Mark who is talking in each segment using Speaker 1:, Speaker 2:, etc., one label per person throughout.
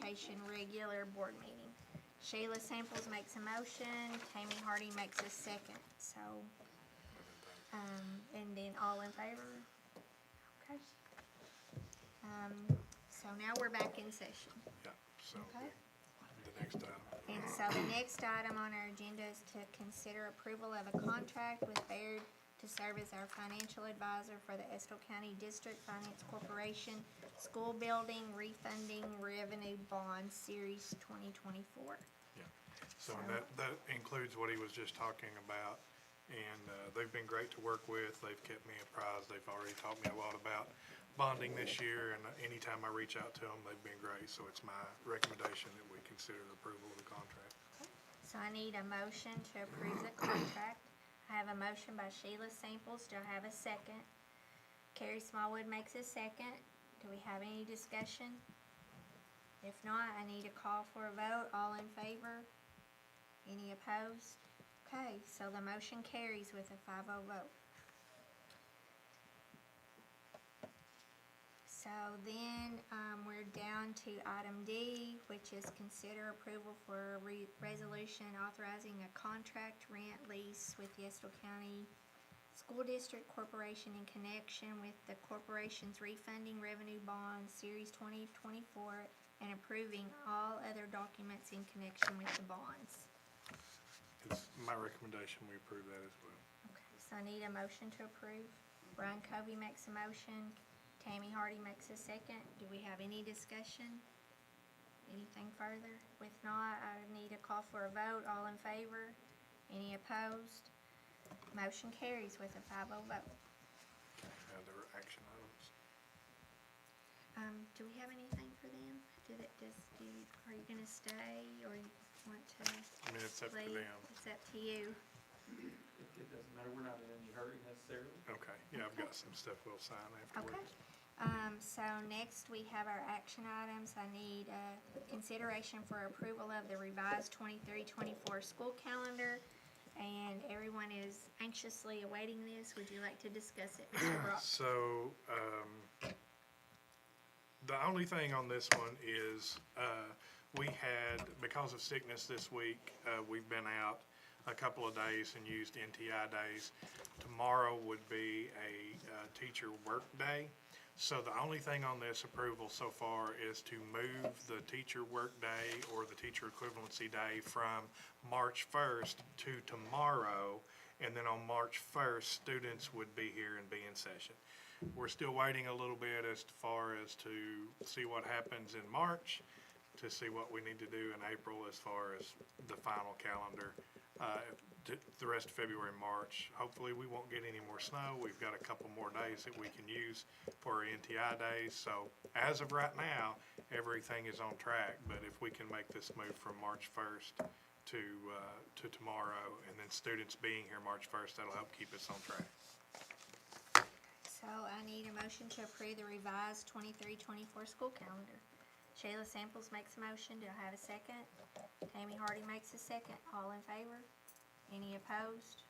Speaker 1: Education regular board meeting. Sheila Samples makes a motion, Tammy Hardy makes a second, so, and then all in favor? Okay. So now we're back in session.
Speaker 2: Yeah, so
Speaker 1: Okay.
Speaker 2: the next item.
Speaker 1: And so the next item on our agenda is to consider approval of a contract with Baird to serve as our financial advisor for the Estill County District Finance Corporation School Building Refunding Revenue Bond Series 2024.
Speaker 2: Yeah, so that includes what he was just talking about, and they've been great to work with. They've kept me apprised. They've already taught me a lot about bonding this year, and anytime I reach out to them, they've been great. So it's my recommendation that we consider the approval of the contract.
Speaker 1: So I need a motion to approve the contract. I have a motion by Sheila Samples. Do I have a second? Carrie Smallwood makes a second. Do we have any discussion? If not, I need a call for a vote. All in favor? Any opposed? Okay, so the motion carries with a 5-0 vote. So then we're down to item D, which is consider approval for a resolution authorizing a contract rent lease with the Estill County School District Corporation in connection with the corporation's refunding revenue bond series 2024 and approving all other documents in connection with the bonds.
Speaker 2: It's my recommendation we approve that as well.
Speaker 1: Okay, so I need a motion to approve. Brian Covey makes a motion. Tammy Hardy makes a second. Do we have any discussion? Anything further? If not, I need a call for a vote. All in favor? Any opposed? Motion carries with a 5-0 vote.
Speaker 2: Other action items.
Speaker 1: Do we have anything for them? Are you gonna stay or you want to
Speaker 2: I mean, it's up to
Speaker 1: leave?
Speaker 2: them.
Speaker 1: It's up to you.
Speaker 3: It doesn't matter, we're not in any hurry necessarily.
Speaker 2: Okay, yeah, I've got some stuff we'll sign afterwards.
Speaker 1: Okay. So next we have our action items. I need consideration for approval of the revised 23-24 school calendar. And everyone is anxiously awaiting this. Would you like to discuss it, Mr. Brock?
Speaker 2: So, the only thing on this one is, we had, because of sickness this week, we've been out a couple of days and used NTI days. Tomorrow would be a teacher work day. So the only thing on this approval so far is to move the teacher work day or the teacher equivalency day from March 1st to tomorrow. And then on March 1st, students would be here and be in session. We're still waiting a little bit as far as to see what happens in March, to see what we need to do in April as far as the final calendar. The rest of February and March. Hopefully we won't get any more snow. We've got a couple more days that we can use for our NTI days. So as of right now, everything is on track. But if we can make this move from March 1st to tomorrow, and then students being here March 1st, that'll help keep us on track.
Speaker 1: So I need a motion to approve the revised 23-24 school calendar. Sheila Samples makes a motion. Do I have a second? Tammy Hardy makes a second. All in favor? Any opposed?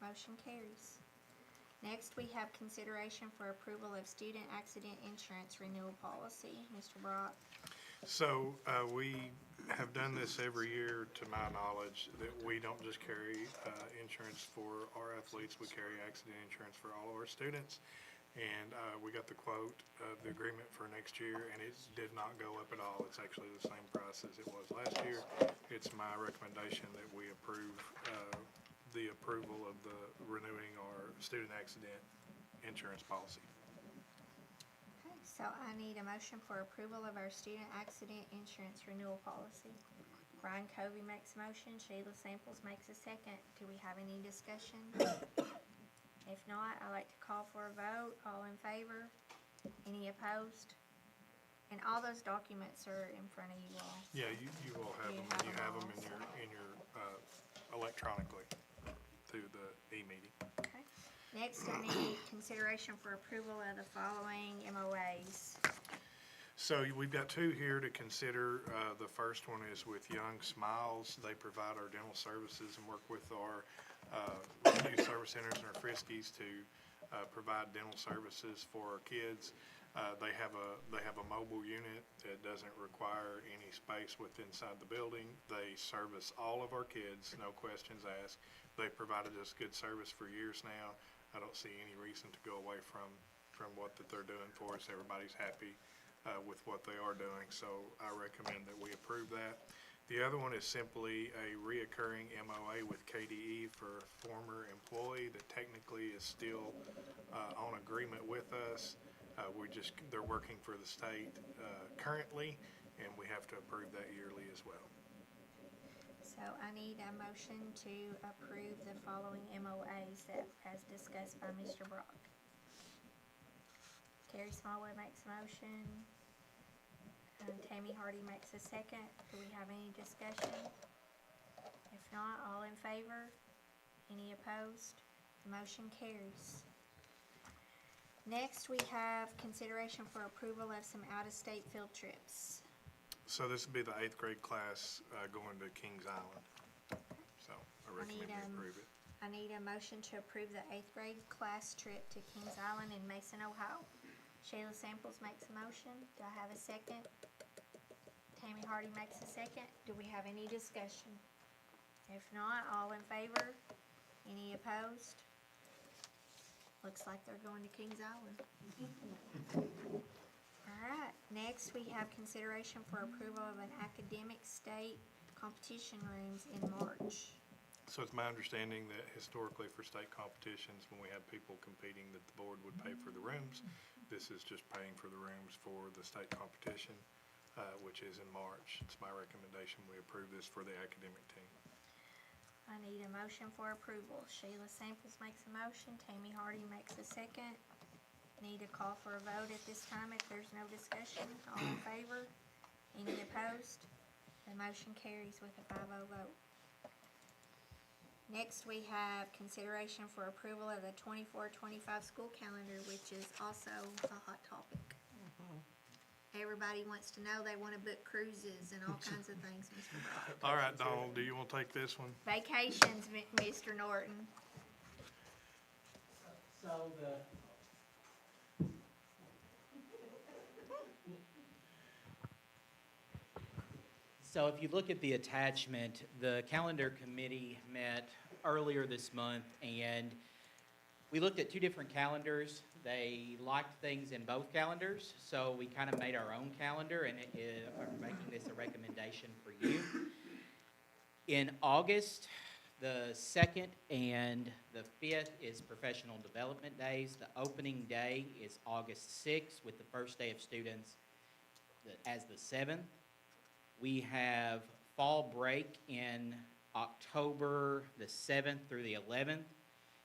Speaker 1: Motion carries. Next, we have consideration for approval of student accident insurance renewal policy. Mr. Brock?
Speaker 2: So we have done this every year, to my knowledge, that we don't just carry insurance for our athletes, we carry accident insurance for all of our students. And we got the quote of the agreement for next year, and it did not go up at all. It's actually the same price as it was last year. It's my recommendation that we approve the approval of the renewing our student accident insurance policy.
Speaker 1: Okay, so I need a motion for approval of our student accident insurance renewal policy. Brian Covey makes a motion. Sheila Samples makes a second. Do we have any discussion? If not, I'd like to call for a vote. All in favor? Any opposed? And all those documents are in front of you all.
Speaker 2: Yeah, you will have them. You have them in your electronically through the e-meeting.
Speaker 1: Okay. Next, I need consideration for approval of the following MOAs.
Speaker 2: So we've got two here to consider. The first one is with Young Smiles. They provide our dental services and work with our youth service centers and our Friskies to provide dental services for our kids. They have a mobile unit that doesn't require any space inside the building. They service all of our kids, no questions asked. They've provided us good service for years now. I don't see any reason to go away from what that they're doing for us. Everybody's happy with what they are doing, so I recommend that we approve that. The other one is simply a reoccurring MOA with KDE for a former employee that technically is still on agreement with us. They're working for the state currently, and we have to approve that yearly as well.
Speaker 1: So I need a motion to approve the following MOAs that as discussed by Mr. Brock. Terry Smallwood makes a motion. Tammy Hardy makes a second. Do we have any discussion? If not, all in favor? Any opposed? The motion carries. Next, we have consideration for approval of some out-of-state field trips.
Speaker 2: So this would be the 8th grade class going to Kings Island. So I recommend you approve it.
Speaker 1: I need a motion to approve the 8th grade class trip to Kings Island in Mason, Ohio. Sheila Samples makes a motion. Do I have a second? Tammy Hardy makes a second. Do we have any discussion? If not, all in favor? Any opposed? Looks like they're going to Kings Island. All right, next we have consideration for approval of an academic state competition rooms in March.
Speaker 2: So it's my understanding that historically for state competitions, when we have people competing, that the board would pay for the rooms. This is just paying for the rooms for the state competition, which is in March. It's my recommendation we approve this for the academic team.
Speaker 1: I need a motion for approval. Sheila Samples makes a motion. Tammy Hardy makes a second. Need a call for a vote at this time if there's no discussion. All in favor? Any opposed? The motion carries with a 5-0 vote. Next, we have consideration for approval of the 24-25 school calendar, which is also a hot topic. Everybody wants to know, they want to book cruises and all kinds of things, Mr. Brock.
Speaker 2: All right, Donald, do you want to take this one?
Speaker 1: Vacations, Mr. Norton.
Speaker 3: So
Speaker 4: So if you look at the attachment, the calendar committee met earlier this month, and we looked at two different calendars. They liked things in both calendars, so we kind of made our own calendar and are making this a recommendation for you. In August, the 2nd and the 5th is professional development days. The opening day is August 6th with the first day of students as the 7th. We have fall break in October the 7th through the 11th.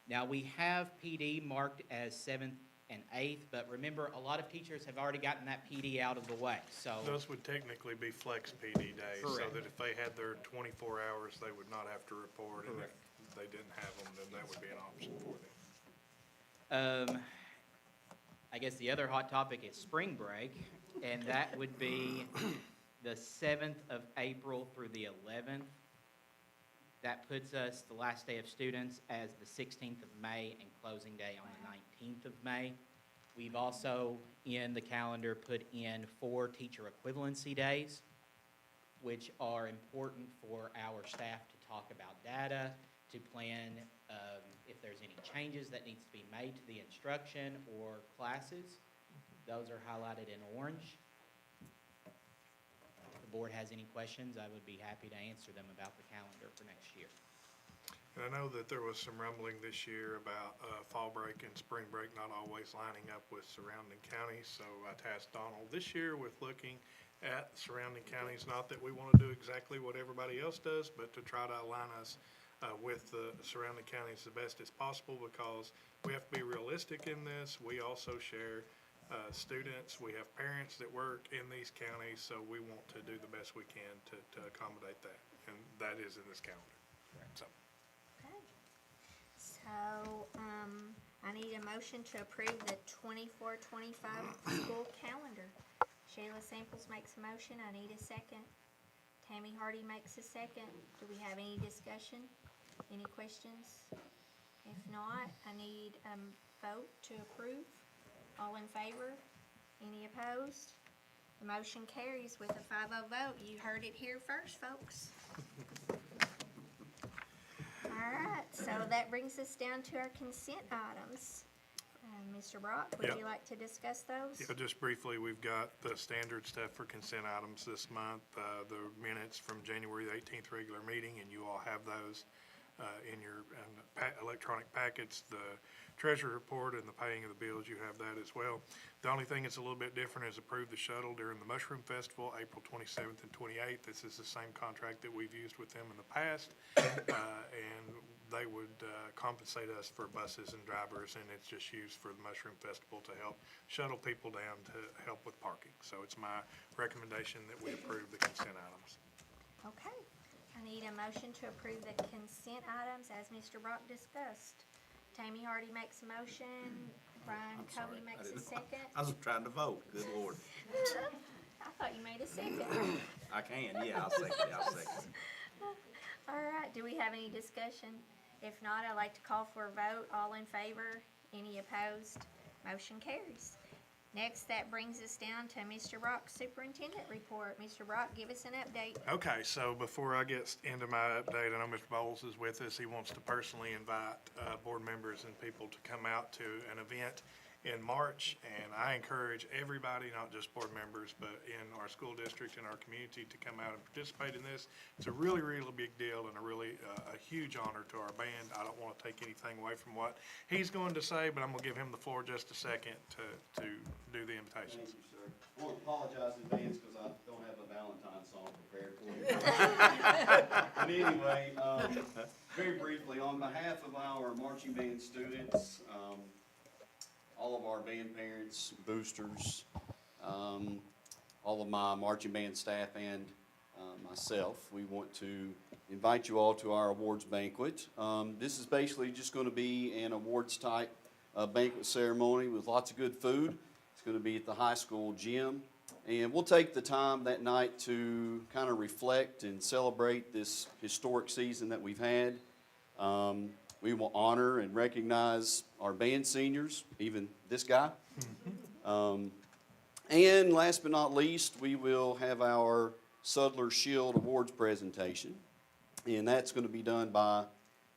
Speaker 4: Now, we have PD marked as 7th and 8th, but remember, a lot of teachers have already gotten that PD out of the way, so.
Speaker 2: Those would technically be flex PD days, so
Speaker 4: Correct.
Speaker 2: that if they had their 24 hours, they would not have to report. And
Speaker 4: Correct.
Speaker 2: if they didn't have them, then that would be an option for them.
Speaker 4: I guess the other hot topic is spring break, and that would be the 7th of April through the 11th. That puts us, the last day of students, as the 16th of May and closing day on the 19th of May. We've also, in the calendar, put in 4 teacher equivalency days, which are important for our staff to talk about data, to plan if there's any changes that needs to be made to the instruction or classes. Those are highlighted in orange. If the board has any questions, I would be happy to answer them about the calendar for next year.
Speaker 2: And I know that there was some rumbling this year about fall break and spring break not always lining up with surrounding counties. So I tasked Donald this year with looking at surrounding counties. Not that we want to do exactly what everybody else does, but to try to align us with the surrounding counties the best as possible, because we have to be realistic in this. We also share students. We have parents that work in these counties, so we want to do the best we can to accommodate that. And that is in this calendar. So.
Speaker 1: Okay. So, I need a motion to approve the 24-25 school calendar. Sheila Samples makes a motion. I need a second. Tammy Hardy makes a second. Do we have any discussion? Any questions? If not, I need a vote to approve. All in favor? Any opposed? The motion carries with a 5-0 vote. You heard it here first, folks. All right, so that brings us down to our consent items. Mr. Brock, would
Speaker 2: Yep.
Speaker 1: you like to discuss those?
Speaker 2: Yeah, just briefly, we've got the standard stuff for consent items this month, the minutes from January the 18th regular meeting, and you all have those in your electronic packets. The treasury report and the paying of the bills, you have that as well. The only thing that's a little bit different is approve the shuttle during the Mushroom Festival, April 27th and 28th. This is the same contract that we've used with them in the past, and they would compensate us for buses and drivers, and it's just used for the Mushroom Festival to help shuttle people down to help with parking. So it's my recommendation that we approve the consent items.
Speaker 1: Okay, I need a motion to approve the consent items as Mr. Brock discussed. Tammy Hardy makes a motion, Brian
Speaker 5: I'm sorry,
Speaker 1: Covey
Speaker 5: I
Speaker 1: makes a
Speaker 5: didn't-
Speaker 1: second.
Speaker 5: I was trying to vote, good Lord.
Speaker 1: I thought you made a second.
Speaker 5: I can, yeah, I'll second it, I'll second it.
Speaker 1: All right, do we have any discussion? If not, I'd like to call for a vote. All in favor? Any opposed? Motion carries. Next, that brings us down to Mr. Brock's superintendent report. Mr. Brock, give us an update.
Speaker 2: Okay, so before I get into my update, I know Mr. Bowles is with us. He wants to personally invite board members and people to come out to an event in March, and I encourage everybody, not just board members, but in our school district and our community to come out and participate in this. It's a really, really big deal and a really a huge honor to our band. I don't want to take anything away from what he's going to say, but I'm going to give him the floor just a second to do the invitations.
Speaker 6: Thank you, sir. I want to apologize in advance because I don't have a Valentine song prepared for you. But anyway, very briefly, on behalf of our marching band students, all of our band parents, boosters, all of my marching band staff and myself, we want to invite you all to our awards banquet. This is basically just going to be an awards type banquet ceremony with lots of good food. It's going to be at the high school gym. And we'll take the time that night to kind of reflect and celebrate this historic season that we've had. We will honor and recognize our band seniors, even this guy. And last but not least, we will have our Sudler Shield Awards presentation. And that's going to be done by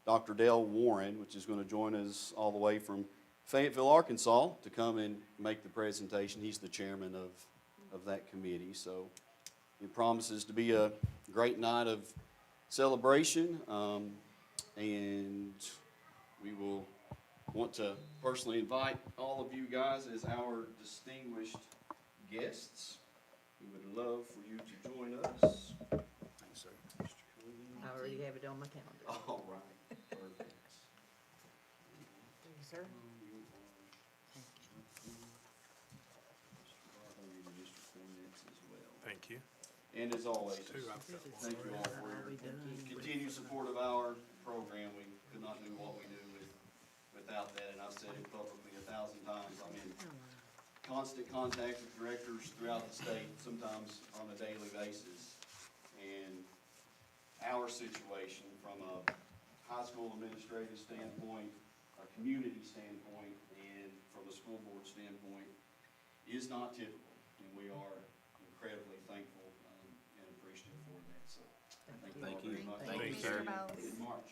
Speaker 6: Dr. Dale Warren, which is going to join us all the way from Fayetteville, Arkansas, to come and make the presentation. He's the chairman of that committee. So it promises to be a great night of celebration. And we will want to personally invite all of you guys as our distinguished guests. We would love for you to join us.
Speaker 5: Thanks, sir.
Speaker 7: I already have it on my calendar.
Speaker 6: All right, perfect.
Speaker 7: Thank you, sir.
Speaker 2: Thank you.
Speaker 6: And as always,
Speaker 2: Two, I've got one.
Speaker 6: thank you all for your continued support of our program. We could not do what we do without that, and I've said it publicly 1,000 times. I'm in constant contact with directors throughout the state, sometimes on a daily basis. And our situation from a high school administrative standpoint, a community standpoint, and from a school board standpoint is not typical. And we are incredibly thankful and appreciative for that. So thank you all very much.
Speaker 5: Thank you,
Speaker 1: Mr.
Speaker 5: sir.
Speaker 1: Bowles.
Speaker 6: In March.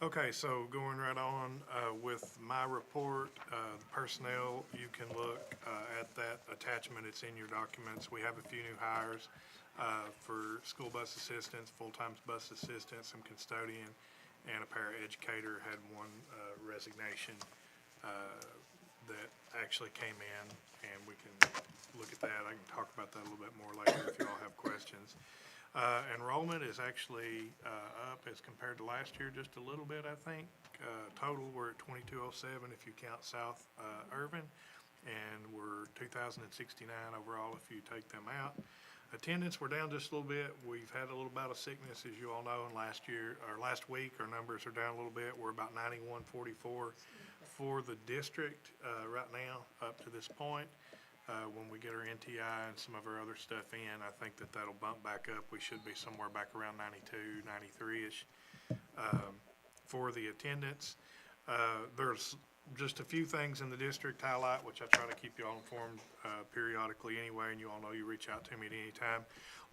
Speaker 2: Okay, so going right on with my report, personnel, you can look at that attachment. It's in your documents. We have a few new hires for school bus assistants, full-time bus assistants, some custodian, and a paraeducator. Had one resignation that actually came in, and we can look at that. I can talk about that a little bit more later if you all have questions. Enrollment is actually up as compared to last year, just a little bit, I think. Total, we're at 2207 if you count South Irvin, and we're 2,069 overall if you take them out. Attendance, we're down just a little bit. We've had a little bout of sickness, as you all know, and last week, our numbers are down a little bit. We're about 9144 for the district right now up to this point. When we get our NTI and some of our other stuff in, I think that'll bump back up. We should be somewhere back around 92, 93-ish for the attendance. There's just a few things in the district highlight, which I try to keep you all informed periodically anyway, and you all know you reach out to me at any time.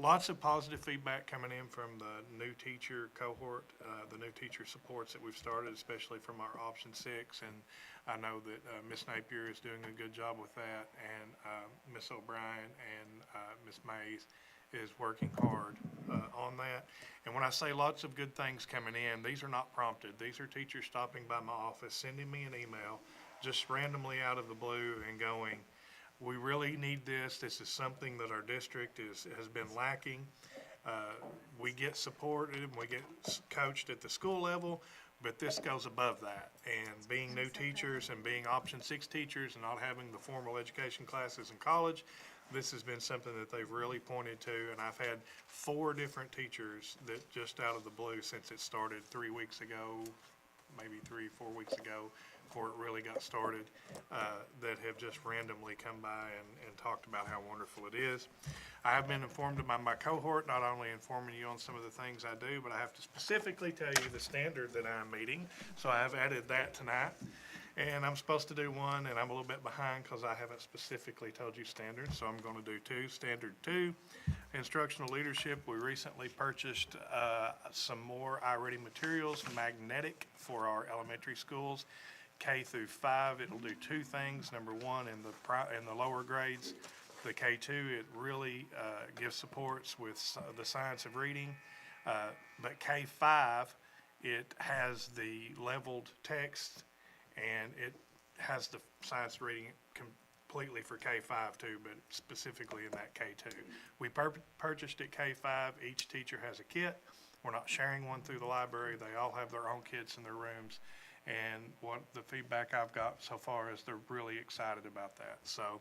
Speaker 2: Lots of positive feedback coming in from the new teacher cohort, the new teacher supports that we've started, especially from our option 6. And I know that Ms. Napier is doing a good job with that, and Ms. O'Brien and Ms. Mays is working hard on that. And when I say lots of good things coming in, these are not prompted. These are teachers stopping by my office, sending me an email, just randomly out of the blue and going, we really need this. This is something that our district has been lacking. We get supported and we get coached at the school level, but this goes above that. And being new teachers and being option 6 teachers and not having the formal education classes in college, this has been something that they've really pointed to. And I've had 4 different teachers that just out of the blue since it started 3 weeks ago, maybe 3-4 weeks ago, before it really got started, that have just randomly come by and talked about how wonderful it is. I have been informed by my cohort, not only informing you on some of the things I do, but I have to specifically tell you the standard that I'm meeting. So I have added that tonight. And I'm supposed to do one, and I'm a little bit behind because I haven't specifically told you standards, so I'm going to do 2. Standard 2, instructional leadership. We recently purchased some more iReady materials, magnetic, for our elementary schools, K through 5. It'll do 2 things. Number 1, in the lower grades, the K2, it really gives supports with the science of reading. But K5, it has the leveled text, and it has the science reading completely for K5 too, but specifically in that K2. We purchased at K5. Each teacher has a kit. We're not sharing one through the library. They all have their own kits in their rooms. And what the feedback I've got so far is they're really excited about that. So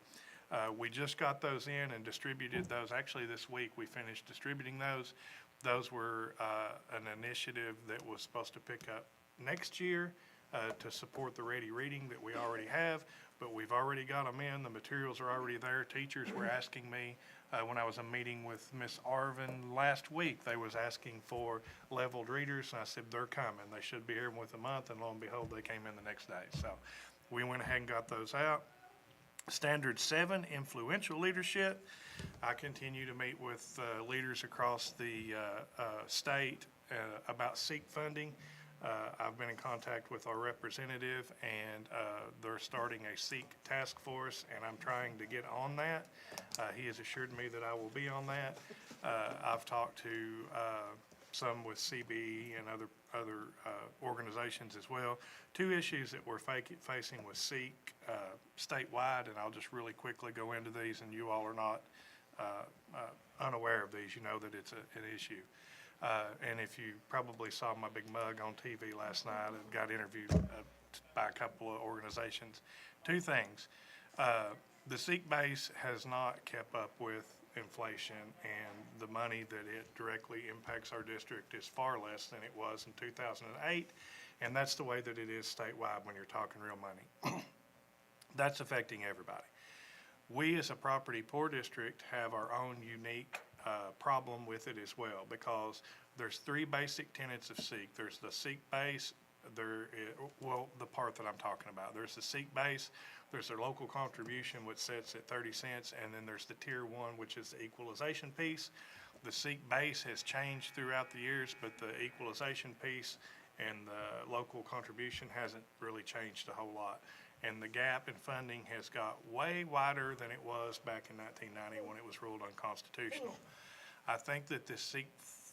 Speaker 2: we just got those in and distributed those. Actually, this week we finished distributing those. Those were an initiative that was supposed to pick up next year to support the Ready Reading that we already have, but we've already got them in. The materials are already there. Teachers were asking me, when I was in a meeting with Miss Arvin last week, they was asking for leveled readers, and I said, they're coming. They should be here within a month, and lo and behold, they came in the next day. So we went ahead and got those out. Standard 7, influential leadership. I continue to meet with leaders across the state about SEEK funding. I've been in contact with our representative, and they're starting a SEEK task force, and I'm trying to get on that. He has assured me that I will be on that. I've talked to some with CBE and other organizations as well. 2 issues that we're facing with SEEK statewide, and I'll just really quickly go into these, and you all are not unaware of these. You know that it's an issue. And if you probably saw my big mug on TV last night and got interviewed by a couple of organizations. 2 things. The SEEK base has not kept up with inflation, and the money that it directly impacts our district is far less than it was in 2008. And that's the way that it is statewide when you're talking real money. That's affecting everybody. We as a property poor district have our own unique problem with it as well, because there's 3 basic tenets of SEEK. There's the SEEK base, the part that I'm talking about. There's the SEEK base, there's their local contribution, which sets at 30 cents, and then there's the tier 1, which is the equalization piece. The SEEK base has changed throughout the years, but the equalization piece and the local contribution hasn't really changed a whole lot. And the gap in funding has got way wider than it was back in 1990 when it was ruled unconstitutional. I think that this SEEK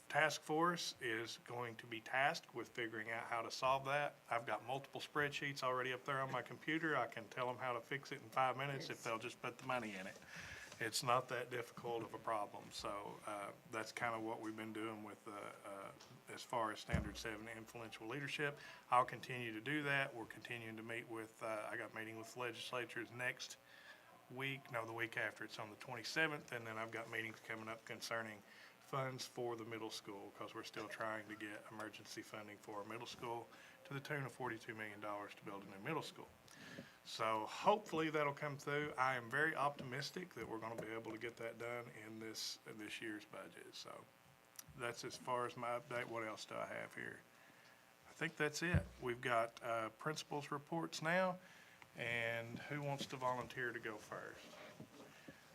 Speaker 2: task force is going to be tasked with figuring out how to solve that. I've got multiple spreadsheets already up there on my computer. I can tell them how to fix it in 5 minutes if they'll just put the money in it. It's not that difficult of a problem. So that's kind of what we've been doing with as far as Standard 7 influential leadership. I'll continue to do that. We're continuing to meet with, I got a meeting with legislatures next week, no, the week after. It's on the 27th, and then I've got meetings coming up concerning funds for the middle school, because we're still trying to get emergency funding for our middle school to the tune of $42 million to build a new middle school. So hopefully that'll come through. I am very optimistic that we're going to be able to get that done in this year's budget. So that's as far as my update. What else do I have here? I think that's it. We've got principals' reports now, and who wants to volunteer to go first?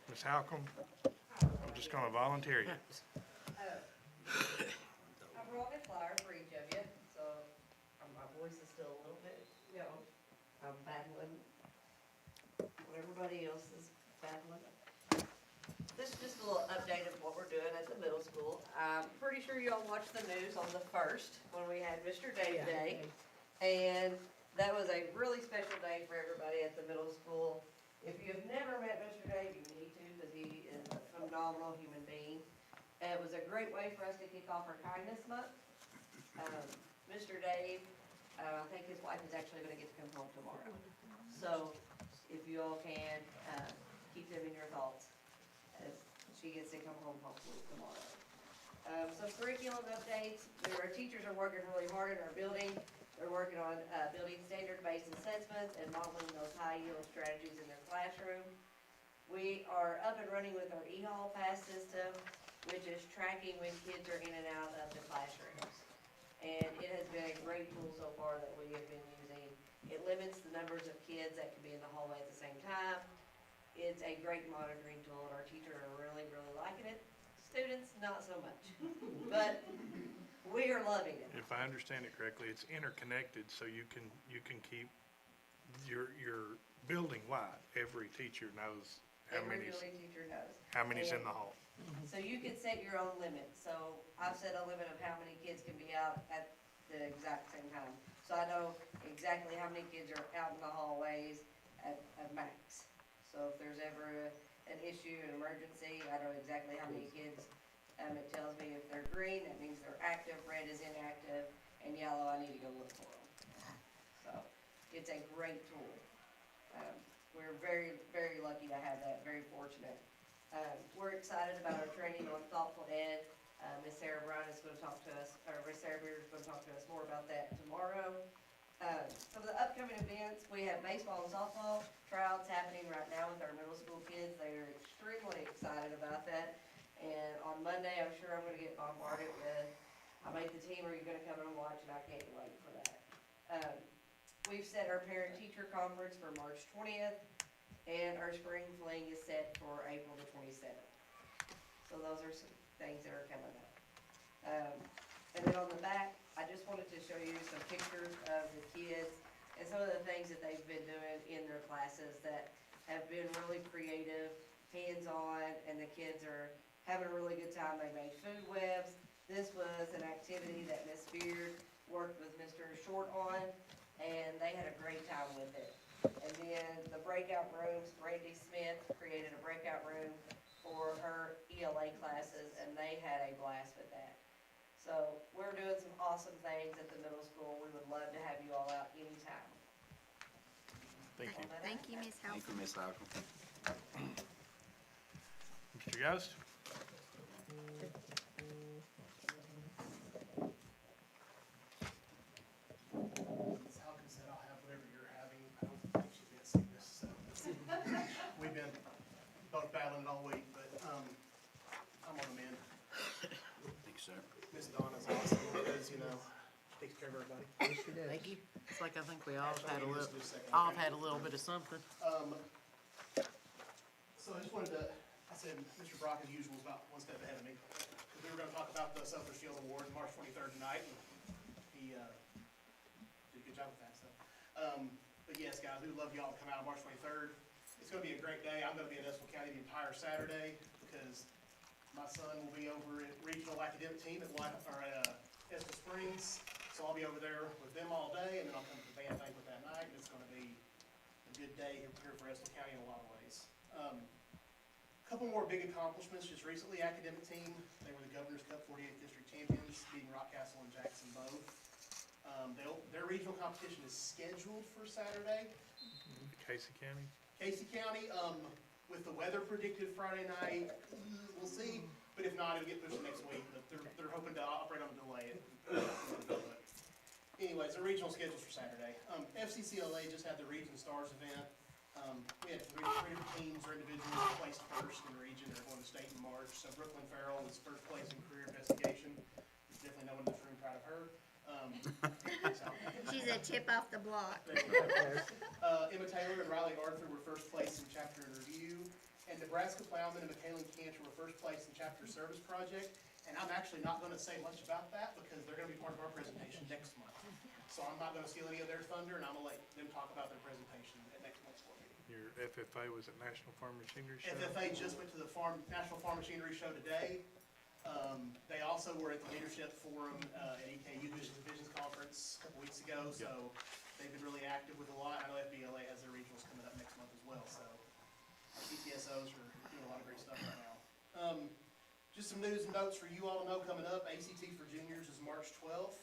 Speaker 2: Ms. Halcom, I'm just gonna volunteer you.
Speaker 8: I brought a flyer for each of you, so my voice is still a little bit, I'm battling what everybody else is battling. This is just a little update of what we're doing at the middle school. I'm pretty sure you all watched the news on the 1st when we had Mr. Dave Day. And that was a really special day for everybody at the middle school. If you have never met Mr. Dave, you need to, because he is a phenomenal human being. And it was a great way for us to kick off our kindness month. Mr. Dave, I think his wife is actually gonna get to come home tomorrow. So if you all can, keep them in your thoughts as she gets to come home hopefully tomorrow. Some curriculum updates. Our teachers are working really hard in our building. They're working on, building standard-based assessments and modeling those high-yield strategies in their classroom. We are up and running with our eHall pass system, which is tracking when kids are in and out of the classrooms. And it has been a great tool so far that we have been using. It limits the numbers of kids that can be in the hallway at the same time. It's a great monitoring tool, and our teachers are really, really liking it. Students, not so much, but we are loving it.
Speaker 2: If I understand it correctly, it's interconnected, so you can keep your building wide. Every teacher knows how
Speaker 8: Every
Speaker 2: many's
Speaker 8: building teacher knows.
Speaker 2: in the hall.
Speaker 8: So you can set your own limit. So I've set a limit of how many kids can be out at the exact same time. So I know exactly how many kids are out in the hallways at max. So if there's ever an issue, an emergency, I know exactly how many kids. It tells me if they're green, that means they're active, red is inactive, and yellow, I need to go look for them. So it's a great tool. We're very, very lucky to have that, very fortunate. We're excited about our training on thoughtful ed. Ms. Sarah Brown is gonna talk to us, or Ms. Sarah Beard is gonna talk to us more about that tomorrow. Some of the upcoming events, we have baseball and softball tryouts happening right now with our middle school kids. They are extremely excited about that. And on Monday, I'm sure I'm gonna get bombarded with, I made the team, are you gonna come and watch? And I can't wait for that. We've set our parent-teacher conference for March 20th, and our spring fling is set for April the 27th. So those are some things that are coming up. And then on the back, I just wanted to show you some pictures of the kids and some of the things that they've been doing in their classes that have been really creative, hands-on, and the kids are having a really good time. They made food webs. This was an activity that Miss Beard worked with Mr. Short on, and they had a great time with it. And then the breakout rooms, Brandy Smith created a breakout room for her ELA classes, and they had a blast with that. So we're doing some awesome things at the middle school. We would love to have you all out anytime.
Speaker 2: Thank you.
Speaker 1: Thank you, Ms.
Speaker 5: Thank you,
Speaker 1: Halcom.
Speaker 5: Ms. Halcom.
Speaker 2: Mr. Ghost?
Speaker 9: Ms. Halcom said I'll have whatever you're having. I don't think she's got sickness, so. We've been both battling it all week, but, I'm on the mend.
Speaker 5: Thank you, sir.
Speaker 9: Miss Donna's awesome, because, takes care of everybody.
Speaker 7: Thank you. It's like I think we all
Speaker 9: Actually,
Speaker 7: had a
Speaker 9: we
Speaker 7: little,
Speaker 9: just do a second,
Speaker 7: all
Speaker 9: okay?
Speaker 7: had a little bit of something.
Speaker 9: So I just wanted to, I said, Mr. Brock, as usual, is about one step ahead of me. Because we were gonna talk about the Suffolk Shield Award, March 23rd tonight, and he, did a good job with that, so. But yes, guys, we would love y'all to come out on March 23rd. It's gonna be a great day. I'm gonna be in Estill County the entire Saturday, because my son will be over at regional academic team at Estill Springs. So I'll be over there with them all day, and then I'll come to the band banquet that night, and it's gonna be a good day here for Estill County in a lot of ways. Couple more big accomplishments just recently. Academic team, they were the Governor's Cup 48th District champions, beating Rockcastle and Jackson both. Their regional competition is scheduled for Saturday.
Speaker 2: Casey County?
Speaker 9: Casey County, with the weather predicted Friday night, we'll see. But if not, it'll get pushed to next week. But they're hoping to operate on a delay. Anyways, the regional schedule's for Saturday. FCCLA just had the Region Stars event. We had three different teams or individuals who placed first in the region. They're going to state in March. So Brooklyn Farrell was first place in career investigation. There's definitely no one in this room proud of her. So,
Speaker 1: She's a tip off the block.
Speaker 9: Emma Taylor and Riley Arthur were first place in chapter and review, and Nebraska Plowman and Michaelan Cantor were first place in chapter service project. And I'm actually not gonna say much about that because they're gonna be part of our presentation next month. So I'm not gonna steal any of their thunder, and I'm gonna let them talk about their presentation at next month's board meeting.
Speaker 2: Your FFA was at National Farm Machinery Show?
Speaker 9: FFA just went to the National Farm Machinery Show today. They also were at the Leadership Forum, at EKU Visions Conference a couple weeks ago, so they've been really active with a lot. I know FBLA has their regionals coming up next month as well, so our CTSOs are doing a lot of great stuff right now. Just some news and notes for you all to know coming up. ACT for juniors is March 12th.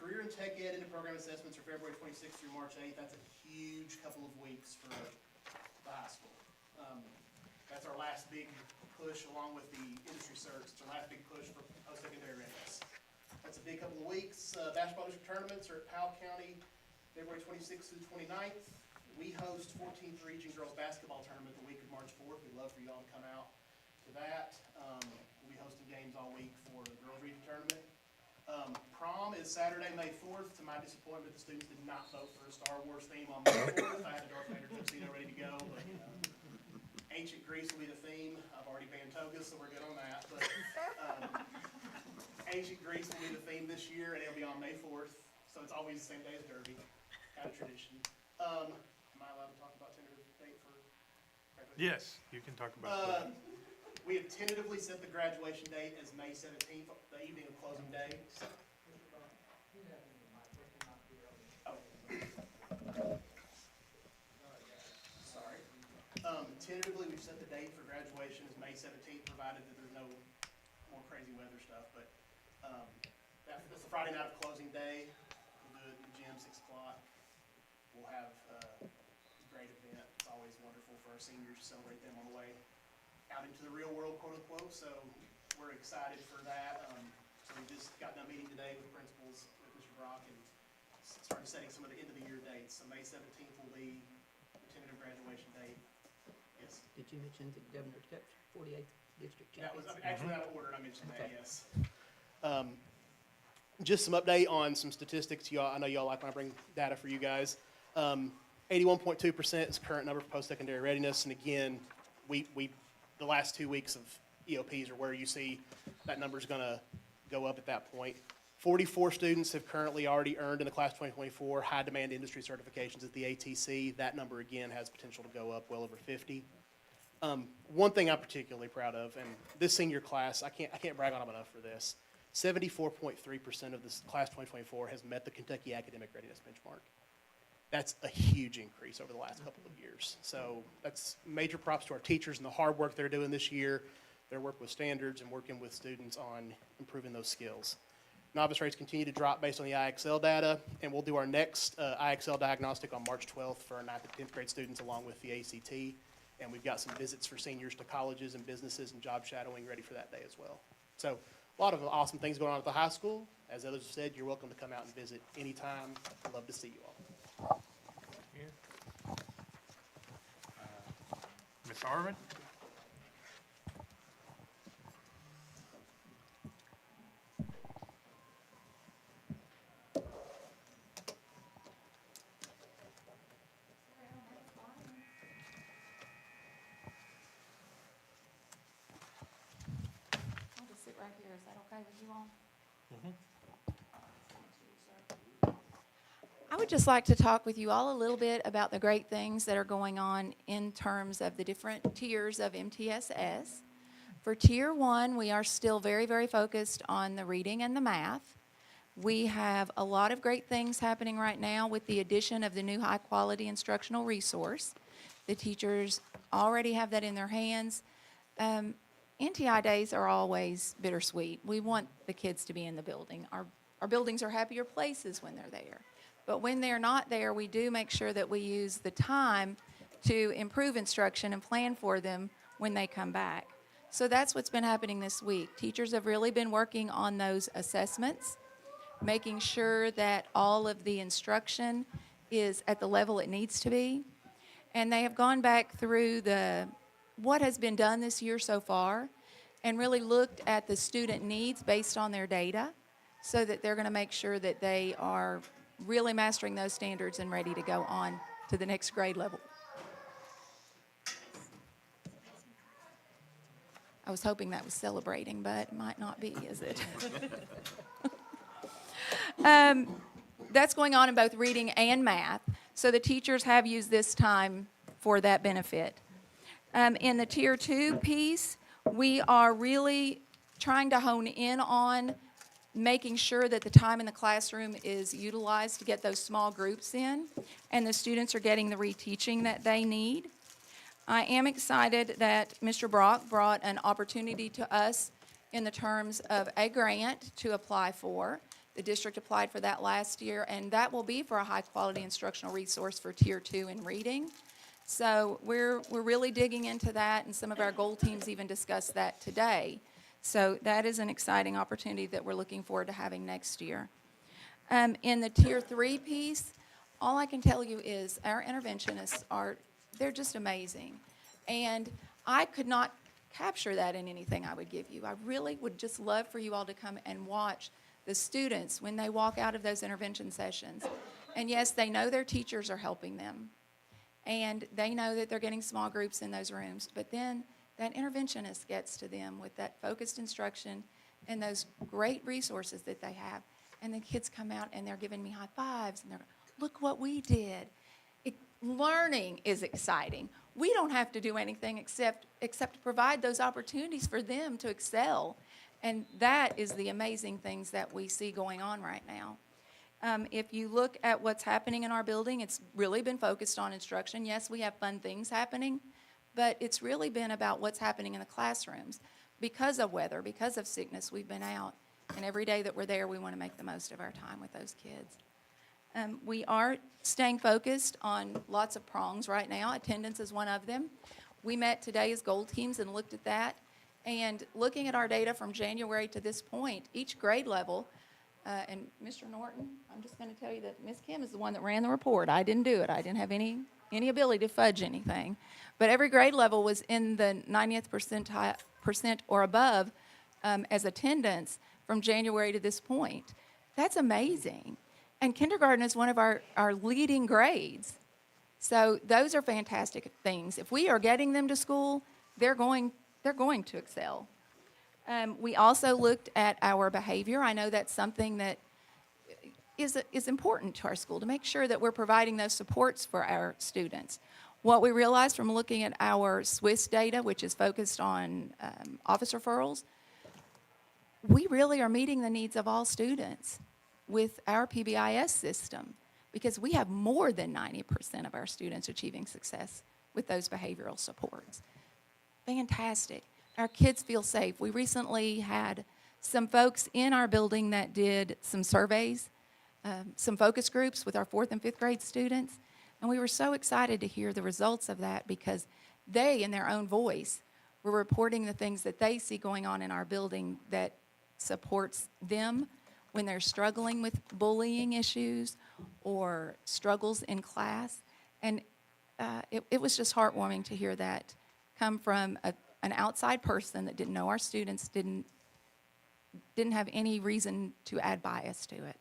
Speaker 9: Career and Tech Ed into program assessments are February 26th through March 8th. That's a huge couple of weeks for the high school. That's our last big push along with the industry certs. It's our last big push for post-secondary readiness. That's a big couple of weeks. Basketball district tournaments are at Powell County, February 26th through 29th. We host 14th Region Girls Basketball Tournament the week of March 4th. We'd love for y'all to come out to that. We'll be hosting games all week for the Girls Region Tournament. Prom is Saturday, May 4th. To my disappointment, the students did not vote for a Star Wars theme on May 4th. I had a Darth Vader tuxedo ready to go, but ancient Greece will be the theme. I've already banned togas, so we're good on that. But ancient Greece will be the theme this year, and it'll be on May 4th. So it's always the same day as Derby, kind of tradition. Am I allowed to talk about tentative date for graduation?
Speaker 2: Yes, you can talk about that.
Speaker 9: We have tentatively set the graduation date as May 17th, the evening of closing day. Oh. Sorry. Tentatively, we've set the date for graduation as May 17th, provided that there's no more crazy weather stuff. But that's the Friday night of closing day. We'll do it in the gym, 6 o'clock. We'll have a great event. It's always wonderful for our seniors to celebrate them on the way out into the real world, quote unquote, so we're excited for that. So we just got done meeting today with principals, with Mr. Brock, and started setting some of the end of the year dates. So May 17th will be the tentative graduation date. Yes.
Speaker 7: Did you mention the Governor Cup 48th District
Speaker 9: That was
Speaker 7: Champions?
Speaker 9: actually out of order, and I mentioned that,
Speaker 7: Okay.
Speaker 9: yes. Just some update on some statistics. Y'all, I know y'all like when I bring data for you guys. 81.2% is the current number for post-secondary readiness, and again, the last 2 weeks of EOPs are where you see that number's gonna go up at that point. 44 students have currently already earned in the class 2024 high-demand industry certifications at the ATC. That number, again, has potential to go up well over 50. One thing I'm particularly proud of, and this senior class, I can't brag on them enough for this, 74.3% of this class 2024 has met the Kentucky Academic Readiness benchmark. That's a huge increase over the last couple of years. So that's major props to our teachers and the hard work they're doing this year, their work with standards and working with students on improving those skills. Novice rates continue to drop based on the IXL data, and we'll do our next IXL diagnostic on March 12th for our 9th and 10th grade students along with the ACT. And we've got some visits for seniors to colleges and businesses and job shadowing ready for that day as well. So a lot of awesome things going on at the high school. As others have said, you're welcome to come out and visit anytime. I'd love to see you all.
Speaker 2: Ms. Arvin?
Speaker 10: I'll just sit right here. Is that okay with you all? I would just like to talk with you all a little bit about the great things that are going on in terms of the different tiers of MTSS. For Tier 1, we are still very, very focused on the reading and the math. We have a lot of great things happening right now with the addition of the new high-quality instructional resource. The teachers already have that in their hands. NTI days are always bittersweet. We want the kids to be in the building. Our buildings are happier places when they're there. But when they're not there, we do make sure that we use the time to improve instruction and plan for them when they come back. So that's what's been happening this week. Teachers have really been working on those assessments, making sure that all of the instruction is at the level it needs to be. And they have gone back through what has been done this year so far and really looked at the student needs based on their data so that they're going to make sure that they are really mastering those standards and ready to go on to the next grade level. I was hoping that was celebrating, but it might not be, is it? That's going on in both reading and math, so the teachers have used this time for that benefit. In the Tier 2 piece, we are really trying to hone in on making sure that the time in the classroom is utilized to get those small groups in, and the students are getting the reteaching that they need. I am excited that Mr. Brock brought an opportunity to us in the terms of a grant to apply for. The district applied for that last year, and that will be for a high-quality instructional resource for Tier 2 in reading. So we're really digging into that, and some of our goal teams even discussed that today. So that is an exciting opportunity that we're looking forward to having next year. In the Tier 3 piece, all I can tell you is our interventionists they're just amazing. And I could not capture that in anything I would give you. I really would just love for you all to come and watch the students when they walk out of those intervention sessions. And yes, they know their teachers are helping them. And they know that they're getting small groups in those rooms. But then that interventionist gets to them with that focused instruction and those great resources that they have. And the kids come out and they're giving me high fives and they're, look what we did. Learning is exciting. We don't have to do anything except to provide those opportunities for them to excel. And that is the amazing things that we see going on right now. If you look at what's happening in our building, it's really been focused on instruction. Yes, we have fun things happening, but it's really been about what's happening in the classrooms. Because of weather, because of sickness, we've been out. And every day that we're there, we want to make the most of our time with those kids. We are staying focused on lots of prongs right now. Attendance is one of them. We met today as goal teams and looked at that. And looking at our data from January to this point, each grade level, and Mr. Norton, I'm just going to tell you that Ms. Kim is the one that ran the report. I didn't do it. I didn't have any ability to fudge anything. But every grade level was in the 90th percent or above as attendance from January to this point. That's amazing. And kindergarten is one of our leading grades. So those are fantastic things. If we are getting them to school, they're going to excel. We also looked at our behavior. I know that's something that is important to our school, to make sure that we're providing those supports for our students. What we realized from looking at our SWIS data, which is focused on office referrals, we really are meeting the needs of all students with our PBIS system, because we have more than 90% of our students achieving success with those behavioral supports. Fantastic. Our kids feel safe. We recently had some folks in our building that did some surveys, some focus groups with our 4th and 5th grade students, and we were so excited to hear the results of that, because they, in their own voice, were reporting the things that they see going on in our building that supports them when they're struggling with bullying issues or struggles in class. And it was just heartwarming to hear that come from an outside person that didn't know our students, didn't have any reason to add bias to it.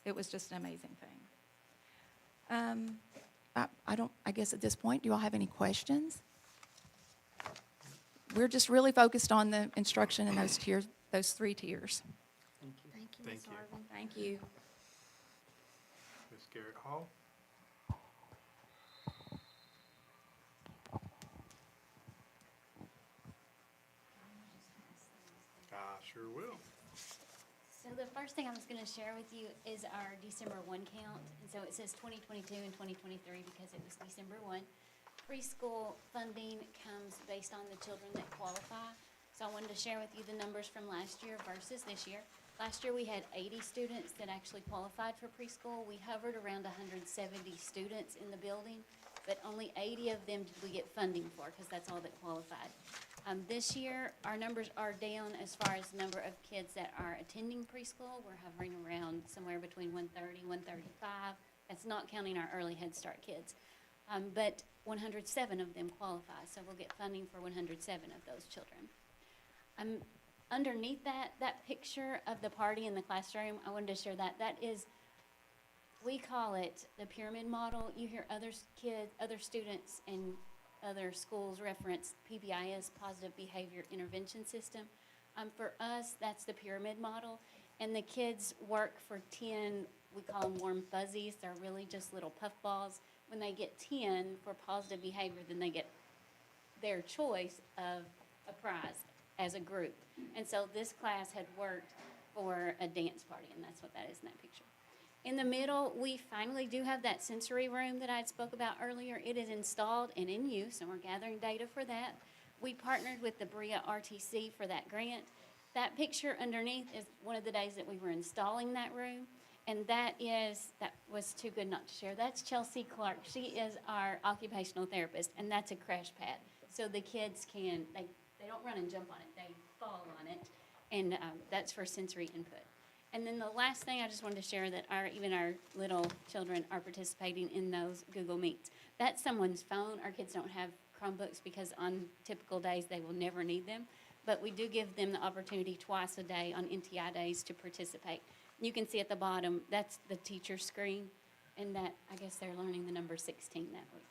Speaker 10: It was just an amazing thing. I guess at this point, do you all have any questions? We're just really focused on the instruction in those tiers, those 3 tiers.
Speaker 1: Thank you,
Speaker 2: Thank
Speaker 1: Ms.
Speaker 2: you.
Speaker 1: Harvin.
Speaker 10: Thank you.
Speaker 2: Ms. Garrett Hall? I sure will.
Speaker 11: So the first thing I'm just gonna share with you is our December 1 count. And so it says 2022 and 2023 because it was December 1. Preschool funding comes based on the children that qualify. So I wanted to share with you the numbers from last year versus this year. Last year, we had 80 students that actually qualified for preschool. We hovered around 170 students in the building, but only 80 of them did we get funding for, because that's all that qualified. This year, our numbers are down as far as the number of kids that are attending preschool. We're hovering around somewhere between 130, 135. That's not counting our early Head Start kids. But 107 of them qualify, so we'll get funding for 107 of those children. underneath that picture of the party in the classroom, I wanted to share that. That is, we call it the pyramid model. You hear other kids, other students, and other schools reference PBIS, Positive Behavior Intervention System. For us, that's the pyramid model. And the kids work for 10, we call them warm fuzzies. They're really just little puff balls. When they get 10 for positive behavior, then they get their choice of a prize as a group. And so this class had worked for a dance party, and that's what that is in that picture. In the middle, we finally do have that sensory room that I spoke about earlier. It is installed and in use, and we're gathering data for that. We partnered with the Berea RTC for that grant. That picture underneath is one of the days that we were installing that room, and that was too good not to share. That's Chelsea Clark. She is our occupational therapist, and that's a crash pad. So the kids they don't run and jump on it, they fall on it, and that's for sensory input. And then the last thing I just wanted to share that even our little children are participating in those Google Meets. That's someone's phone. Our kids don't have Chromebooks because on typical days they will never need them, but we do give them the opportunity twice a day on NTI days to participate. You can see at the bottom, that's the teacher screen, and that, I guess they're learning the number 16 that week.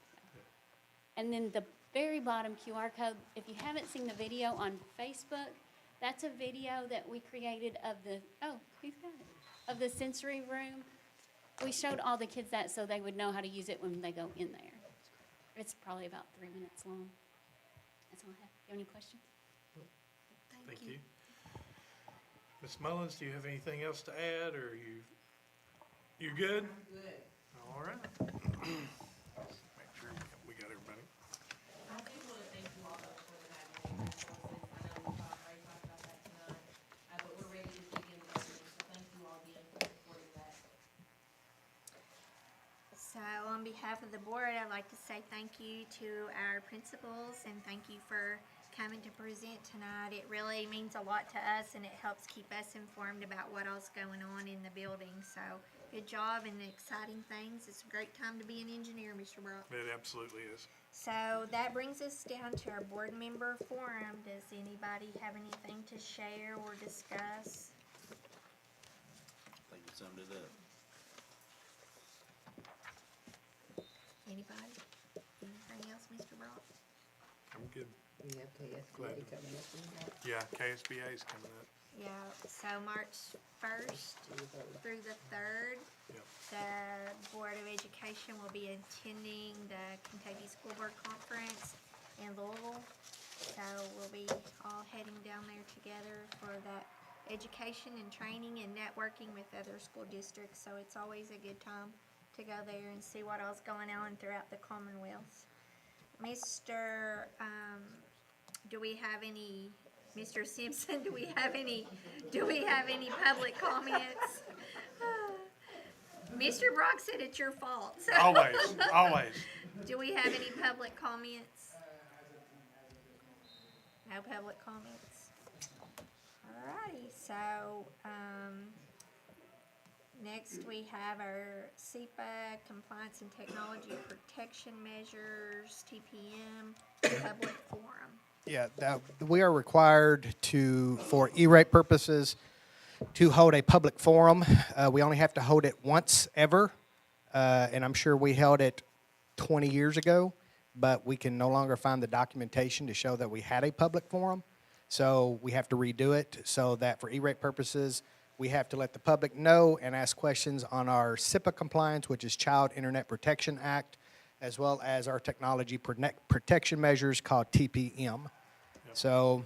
Speaker 11: And then the very bottom QR code, if you haven't seen the video on Facebook, that's a video that we created of the sensory room. We showed all the kids that so they would know how to use it when they go in there. It's probably about 3 minutes long. That's all I have. You have any questions?
Speaker 2: Thank you. Ms. Mullins, do you have anything else to add, or you good?
Speaker 7: I'm good.
Speaker 2: All right. Make sure we got everybody.
Speaker 12: I do want to thank you all for the navigating resources. I know we already talked about that tonight, but we're ready to dig into that, so thank you all again for supporting that.
Speaker 1: So on behalf of the board, I'd like to say thank you to our principals and thank you for coming to present tonight. It really means a lot to us and it helps keep us informed about what else going on in the building. So good job and exciting things. It's a great time to be an engineer, Mr. Brock.
Speaker 2: It absolutely is.
Speaker 1: So that brings us down to our board member forum. Does anybody have anything to share or discuss?
Speaker 5: I think it summed it up.
Speaker 1: Anybody? Anything else, Mr. Brock?
Speaker 2: I'm good.
Speaker 7: We have
Speaker 2: Glad
Speaker 7: KSBA
Speaker 2: to-
Speaker 7: coming up in March
Speaker 2: Yeah, KSBA is coming up.
Speaker 1: Yeah, so March 1st through the 3rd,
Speaker 2: Yep.
Speaker 1: the Board of Education will be attending the Kentucky School Board Conference in Louisville. So we'll be all heading down there together for that education and training and networking with other school districts. So it's always a good time to go there and see what else going on throughout the Commonwealth. Mr. Do we have any, Mr. Simpson, do we have any public comments? Mr. Brock said it's your fault, so.
Speaker 2: Always, always.
Speaker 1: Do we have any public comments? No public comments? Alrighty, so, next we have our SEPA Compliance and Technology Protection Measures, TPM, public forum.
Speaker 13: Yeah, we are required for E-rate purposes, to hold a public forum. We only have to hold it once ever, and I'm sure we held it 20 years ago, but we can no longer find the documentation to show that we had a public forum. So we have to redo it so that for E-rate purposes, we have to let the public know and ask questions on our SIPA compliance, which is Child Internet Protection Act, as well as our technology protection measures called TPM. So,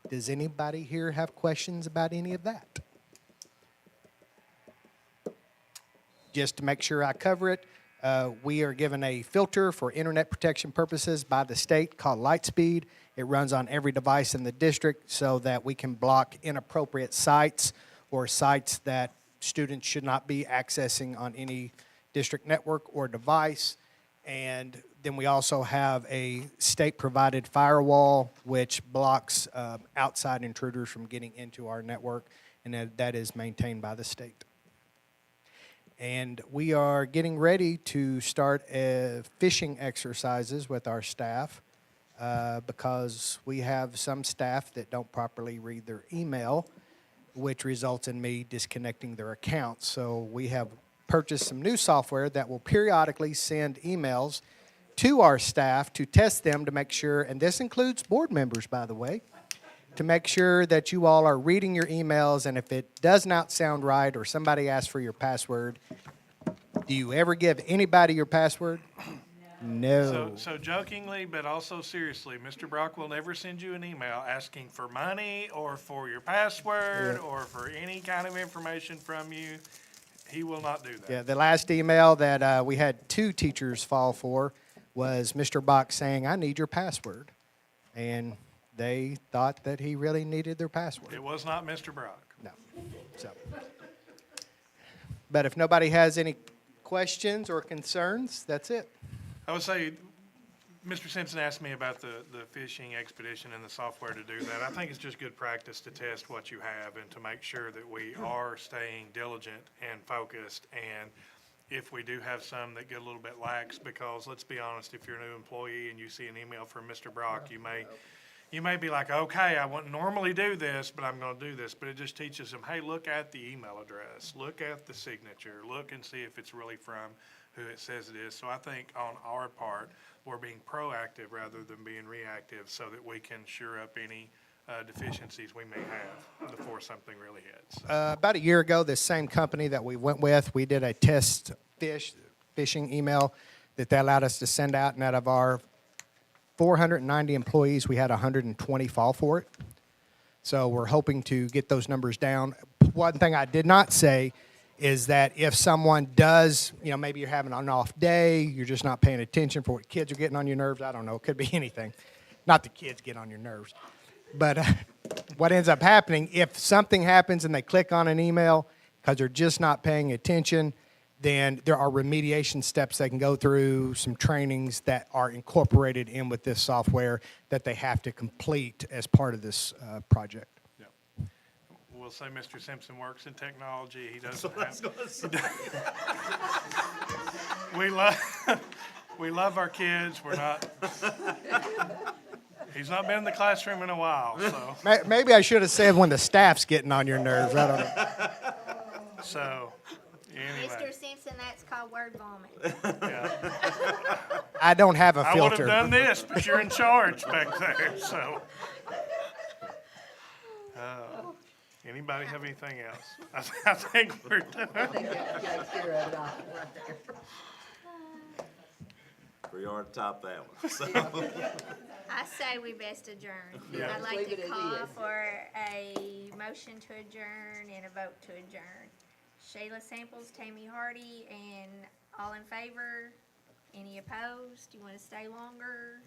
Speaker 13: does anybody here have questions about any of that? Just to make sure I cover it, we are given a filter for internet protection purposes by the state called Lightspeed. It runs on every device in the district so that we can block inappropriate sites or sites that students should not be accessing on any district network or device. And then we also have a state-provided firewall which blocks outside intruders from getting into our network, and that is maintained by the state. And we are getting ready to start phishing exercises with our staff. because we have some staff that don't properly read their email, which results in me disconnecting their accounts. So we have purchased some new software that will periodically send emails to our staff to test them to make sure, and this includes board members, by the way, to make sure that you all are reading your emails, and if it does not sound right or somebody asks for your password, do you ever give anybody your password? No.
Speaker 2: So jokingly, but also seriously, Mr. Brock will never send you an email asking for money or for your password or for any kind of information from you. He will not do that.
Speaker 13: Yeah, the last email that we had 2 teachers fall for was Mr. Bach saying, "I need your password." And they thought that he really needed their password.
Speaker 2: It was not Mr. Brock.
Speaker 13: No. So, but if nobody has any questions or concerns, that's it.
Speaker 2: I would say, Mr. Simpson asked me about the fishing expedition and the software to do that. I think it's just good practice to test what you have and to make sure that we are staying diligent and focused. And if we do have some that get a little bit lax, because let's be honest, if you're a new employee and you see an email from Mr. Brock, you may be like, okay, I wouldn't normally do this, but I'm going to do this. But it just teaches them, hey, look at the email address, look at the signature, look and see if it's really from who it says it is. So I think on our part, we're being proactive rather than being reactive so that we can shore up any deficiencies we may have before something really hits.
Speaker 13: About a year ago, this same company that we went with, we did a test phishing email that they allowed us to send out, and out of our 490 employees, we had 120 fall for it. So we're hoping to get those numbers down. One thing I did not say is that if someone does, maybe you're having an off day, you're just not paying attention for what kids are getting on your nerves, I don't know, it could be anything. Not the kids get on your nerves. But what ends up happening, if something happens and they click on an email because they're just not paying attention, then there are remediation steps they can go through, some trainings that are incorporated in with this software that they have to complete as part of this project.
Speaker 2: We'll say Mr. Simpson works in technology. He doesn't have. We love our kids. We're not. He's not been in the classroom in a while, so.
Speaker 13: Maybe I should have said when the staff's getting on your nerves. I don't know.
Speaker 2: So, anyway.
Speaker 1: Mr. Simpson, that's called word vomit.
Speaker 2: Yeah.
Speaker 13: I don't have a
Speaker 2: I would
Speaker 13: filter.
Speaker 2: have done this, but you're in charge back there, so. Anybody have anything else? I think we're done.
Speaker 7: I think that takes care of it all right there.
Speaker 5: We are at the top of that one, so.
Speaker 1: I say we best adjourn.
Speaker 2: Yeah.
Speaker 1: I'd like
Speaker 7: Leave
Speaker 1: to
Speaker 7: it as
Speaker 1: call
Speaker 7: is.
Speaker 1: for a motion to adjourn and a vote to adjourn. Shayla Samples, Tammy Hardy, and all in favor? Any opposed? You want to stay longer?